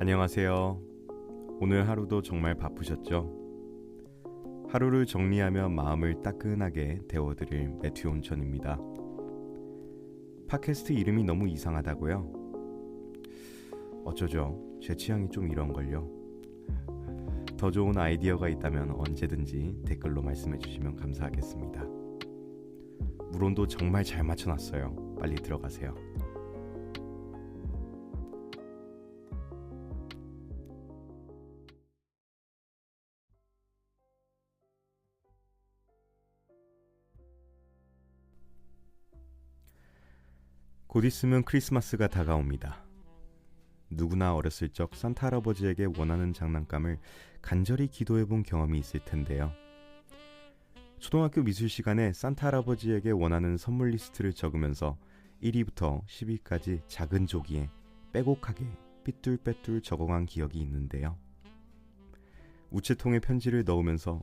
안녕하세요. 오늘 하루도 정말 바쁘셨죠? 하루를 정리하며 마음을 따끈하게 데워드릴 매튜 온천입니다. 팟캐스트 이름이 너무 이상하다고요? 어쩌죠? 제 취향이 좀 이런걸요. 더 좋은 아이디어가 있다면 언제든지 댓글로 말씀해 주시면 감사하겠습니다. 물온도 정말 잘 맞춰놨어요. 빨리 들어가세요. 곧 있으면 크리스마스가 다가옵니다. 누구나 어렸을 적 산타 할아버지에게 원하는 장난감을 간절히 기도해본 경험이 있을 텐데요. 초등학교 미술 시간에 산타 할아버지에게 원하는 선물 리스트를 적으면서 1위부터 10위까지 작은 조기에 빼곡하게 삐뚤빼뚤 적어간 기억이 있는데요. 우체통에 편지를 넣으면서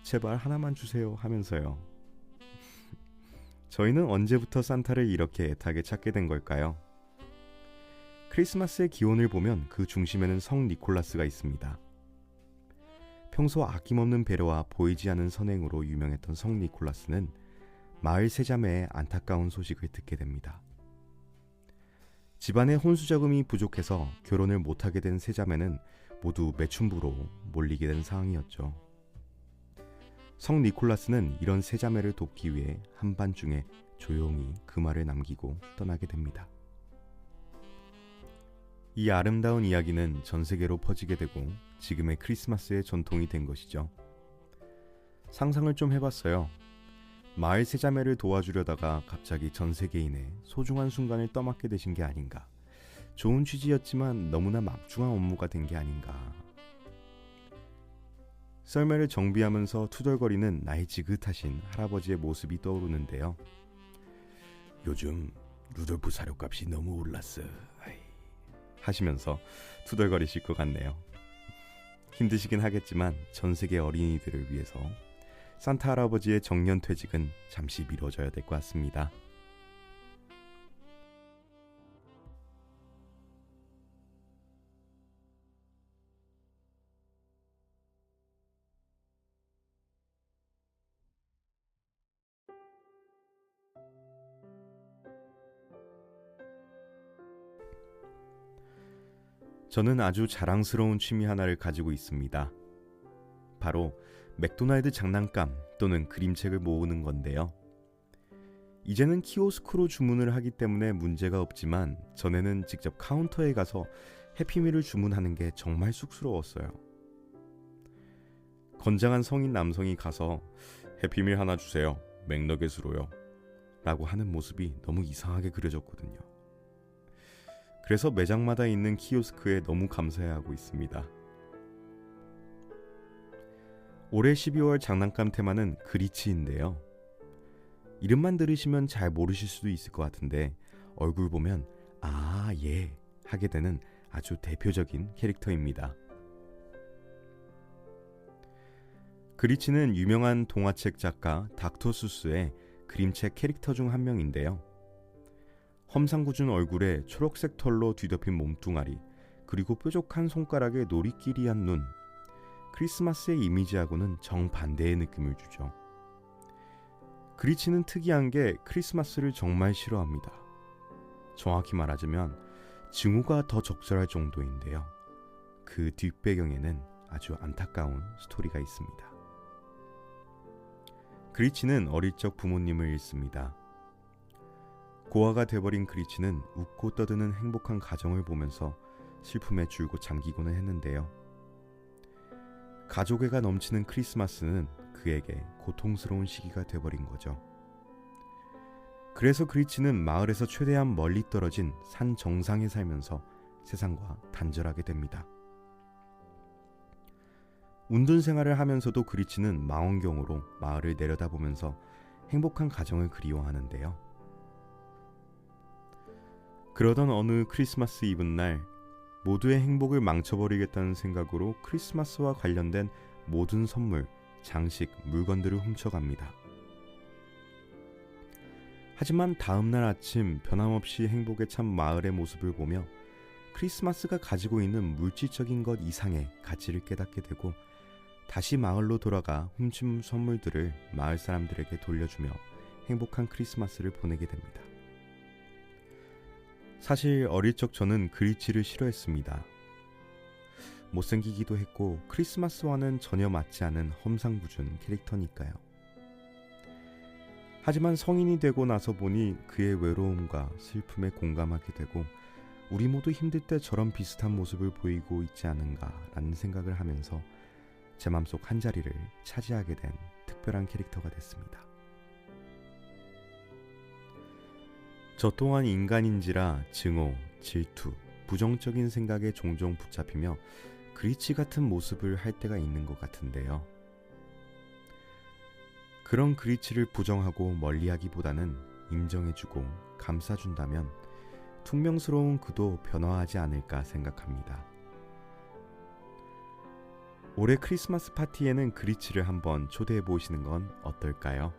제발 하나만 주세요 하면서요. 저희는 언제부터 산타를 이렇게 애타게 찾게 된 걸까요? 크리스마스의 기원을 보면 그 중심에는 성 니콜라스가 있습니다. 평소 아낌없는 배려와 보이지 않는 선행으로 유명했던 성 니콜라스는 마을 세자매의 안타까운 소식을 듣게 됩니다. 집안의 혼수자금이 부족해서 결혼을 못하게 된 세자매는 모두 매춘부로 몰리게 된 상황이었죠. 성 니콜라스는 이런 세자매를 돕기 위해 한밤중에 조용히 그 말을 남기고 떠나게 됩니다. 이 아름다운 이야기는 전 세계로 퍼지게 되고 지금의 크리스마스의 전통이 된 것이죠. 상상을 좀 해봤어요. 마을 세자매를 도와주려다가 갑자기 전 세계인의 소중한 순간을 떠맡게 되신 게 아닌가. 좋은 취지였지만 너무나 막중한 업무가 된 게 아닌가. 썰매를 정비하면서 투덜거리는 나이 지긋하신 할아버지의 모습이 떠오르는데요. 요즘 루돌프 사료값이 너무 올랐어. 하시면서 투덜거리실 것 같네요. 힘드시긴 하겠지만 전 세계 어린이들을 위해서 산타 할아버지의 정년퇴직은 잠시 미뤄져야 될 것 같습니다. 저는 아주 자랑스러운 취미 하나를 가지고 있습니다. 바로 맥도날드 장난감 또는 그림책을 모으는 건데요. 이제는 키오스크로 주문을 하기 때문에 문제가 없지만 전에는 직접 카운터에 가서 해피밀을 주문하는 게 정말 쑥스러웠어요. 건장한 성인 남성이 가서 해피밀 하나 주세요. 맥너겟으로요. 라고 하는 모습이 너무 이상하게 그려졌거든요. 그래서 매장마다 있는 키오스크에 너무 감사해하고 있습니다. 올해 12월 장난감 테마는 그리치인데요. 이름만 들으시면 잘 모르실 수도 있을 것 같은데 얼굴 보면 아, 예 하게 되는 아주 대표적인 캐릭터입니다. 그리치는 유명한 동화책 작가 닥터 수스의 그림책 캐릭터 중 한 명인데요. 험상궂은 얼굴에 초록색 털로 뒤덮인 몸뚱아리, 그리고 뾰족한 손가락에 노리끼리한 눈, 크리스마스의 이미지하고는 정반대의 느낌을 주죠. 그리치는 특이한 게 크리스마스를 정말 싫어합니다. 정확히 말하자면 증오가 더 적절할 정도인데요. 그 뒷배경에는 아주 안타까운 스토리가 있습니다. 그리치는 어릴 적 부모님을 잃습니다. 고아가 돼버린 그리치는 웃고 떠드는 행복한 가정을 보면서 슬픔에 줄곧 잠기고는 했는데요. 가족애가 넘치는 크리스마스는 그에게 고통스러운 시기가 돼버린 거죠. 그래서 그리치는 마을에서 최대한 멀리 떨어진 산 정상에 살면서 세상과 단절하게 됩니다. 운둔 생활을 하면서도 그리치는 망원경으로 마을을 내려다보면서 행복한 가정을 그리워하는데요. 그러던 어느 크리스마스 이브날 모두의 행복을 망쳐버리겠다는 생각으로 크리스마스와 관련된 모든 선물, 장식, 물건들을 훔쳐갑니다. 하지만 다음날 아침 변함없이 행복에 찬 마을의 모습을 보며 크리스마스가 가지고 있는 물질적인 것 이상의 가치를 깨닫게 되고 다시 마을로 돌아가 훔친 선물들을 마을 사람들에게 돌려주며 행복한 크리스마스를 보내게 됩니다. 사실 어릴 적 저는 그리치를 싫어했습니다. 못생기기도 했고 크리스마스와는 전혀 맞지 않은 험상궂은 캐릭터니까요. 하지만 성인이 되고 나서 보니 그의 외로움과 슬픔에 공감하게 되고 우리 모두 힘들 때 저런 비슷한 모습을 보이고 있지 않은가라는 생각을 하면서 제 맘속 한자리를 차지하게 된 특별한 캐릭터가 됐습니다. 저 또한 인간인지라 증오, 질투, 부정적인 생각에 종종 붙잡히며 그리치 같은 모습을 할 때가 있는 것 같은데요. 그런 그리치를 부정하고 멀리하기보다는 인정해주고 감싸준다면 퉁명스러운 그도 변화하지 않을까 생각합니다. 올해 크리스마스 파티에는 그리치를 한번 초대해 보시는 건 어떨까요?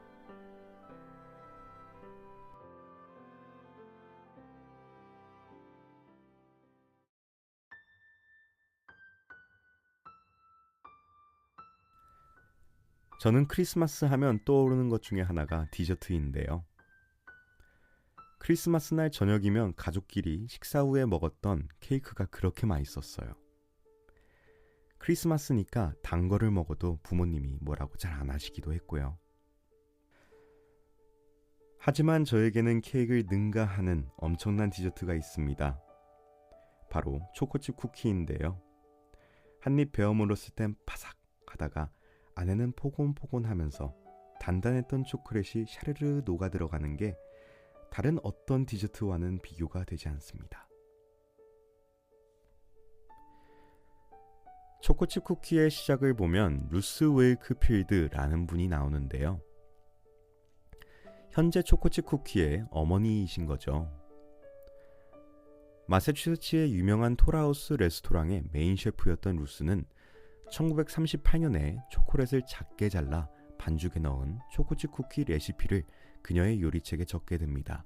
저는 크리스마스 하면 떠오르는 것 중에 하나가 디저트인데요. 크리스마스 날 저녁이면 가족끼리 식사 후에 먹었던 케이크가 그렇게 맛있었어요. 크리스마스니까 단 거를 먹어도 부모님이 뭐라고 잘 안 하시기도 했고요. 하지만 저에게는 케이크를 능가하는 엄청난 디저트가 있습니다. 바로 초코칩 쿠키인데요. 한 입 베어 물었을 땐 바삭 하다가 안에는 포곤포곤하면서 단단했던 초콜릿이 샤르르 녹아 들어가는 게 다른 어떤 디저트와는 비교가 되지 않습니다. 초코칩 쿠키의 시작을 보면 루스 웨이크필드라는 분이 나오는데요. 현재 초코칩 쿠키의 어머니이신 거죠. 마사추세츠의 유명한 톨하우스 레스토랑의 메인 셰프였던 루스는 1938년에 초콜릿을 작게 잘라 반죽에 넣은 초코칩 쿠키 레시피를 그녀의 요리책에 적게 됩니다.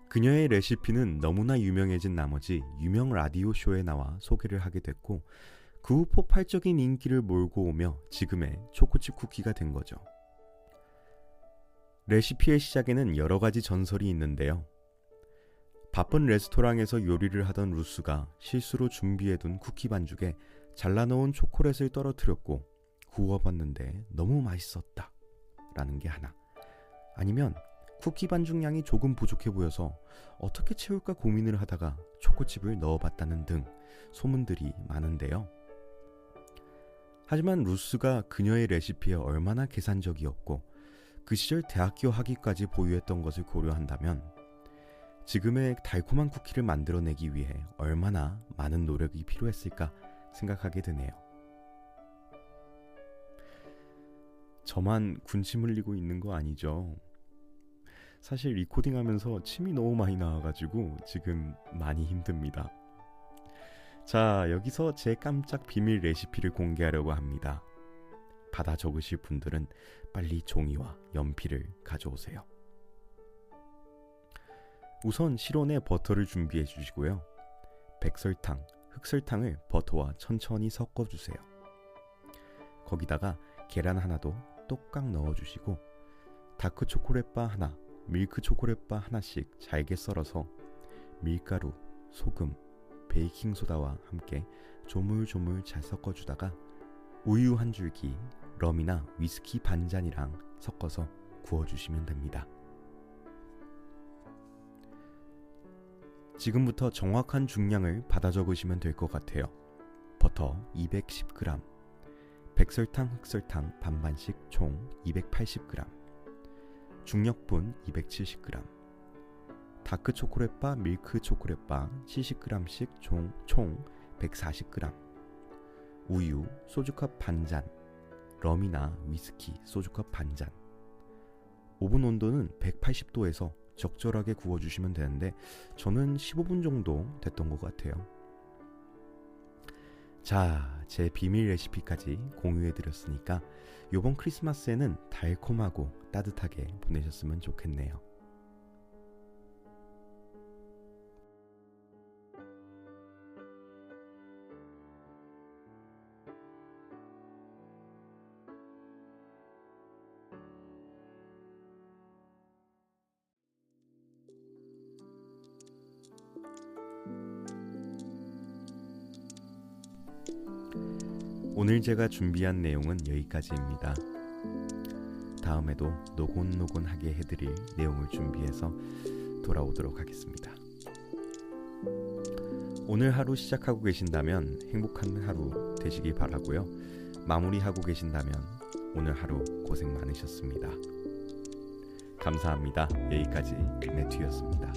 그녀의 레시피는 너무나 유명해진 나머지 유명 라디오 쇼에 나와 소개를 하게 됐고 그 후 폭발적인 인기를 몰고 오며 지금의 초코칩 쿠키가 된 거죠. 레시피의 시작에는 여러 가지 전설이 있는데요. 바쁜 레스토랑에서 요리를 하던 루스가 실수로 준비해둔 쿠키 반죽에 잘라놓은 초콜릿을 떨어뜨렸고 구워봤는데 너무 맛있었다 라는 게 하나, 아니면 쿠키 반죽량이 조금 부족해 보여서 어떻게 채울까 고민을 하다가 초코칩을 넣어봤다는 등 소문들이 많은데요. 하지만 루스가 그녀의 레시피에 얼마나 계산적이었고 그 시절 대학교 학위까지 보유했던 것을 고려한다면 지금의 달콤한 쿠키를 만들어내기 위해 얼마나 많은 노력이 필요했을까 생각하게 되네요. 저만 군침 흘리고 있는 거 아니죠? 사실 리코딩하면서 침이 너무 많이 나와가지고 지금 많이 힘듭니다. 자, 여기서 제 깜짝 비밀 레시피를 공개하려고 합니다. 받아 적으실 분들은 빨리 종이와 연필을 가져오세요. 우선 실온에 버터를 준비해 주시고요. 백설탕, 흑설탕을 버터와 천천히 섞어주세요. 거기다가 계란 하나도 똑깍 넣어주시고 다크 초콜릿바 하나, 밀크 초콜릿바 하나씩 잘게 썰어서 밀가루, 소금, 베이킹소다와 함께 조물조물 잘 섞어주다가 우유 한 줄기, 럼이나 위스키 반잔이랑 섞어서 구워주시면 됩니다. 지금부터 정확한 중량을 받아 적으시면 될 것 같아요. 버터 210g, 백설탕, 흑설탕 반반씩 총 280g, 중력분 270g, 다크 초콜릿바, 밀크 초콜릿바 70g씩 총 140g, 우유, 소주컵 반잔, 럼이나 위스키, 소주컵 반잔. 오븐 온도는 180도에서 적절하게 구워주시면 되는데 저는 15분 정도 됐던 것 같아요. 자, 제 비밀 레시피까지 공유해드렸으니까 이번 크리스마스에는 달콤하고 따뜻하게 보내셨으면 좋겠네요. 오늘 제가 준비한 내용은 여기까지입니다. 다음에도 노곤노곤하게 해드릴 내용을 준비해서 돌아오도록 하겠습니다. 오늘 하루 시작하고 계신다면 행복한 하루 되시기 바라고요. 마무리하고 계신다면 오늘 하루 고생 많으셨습니다. 감사합니다. 여기까지 매튜였습니다.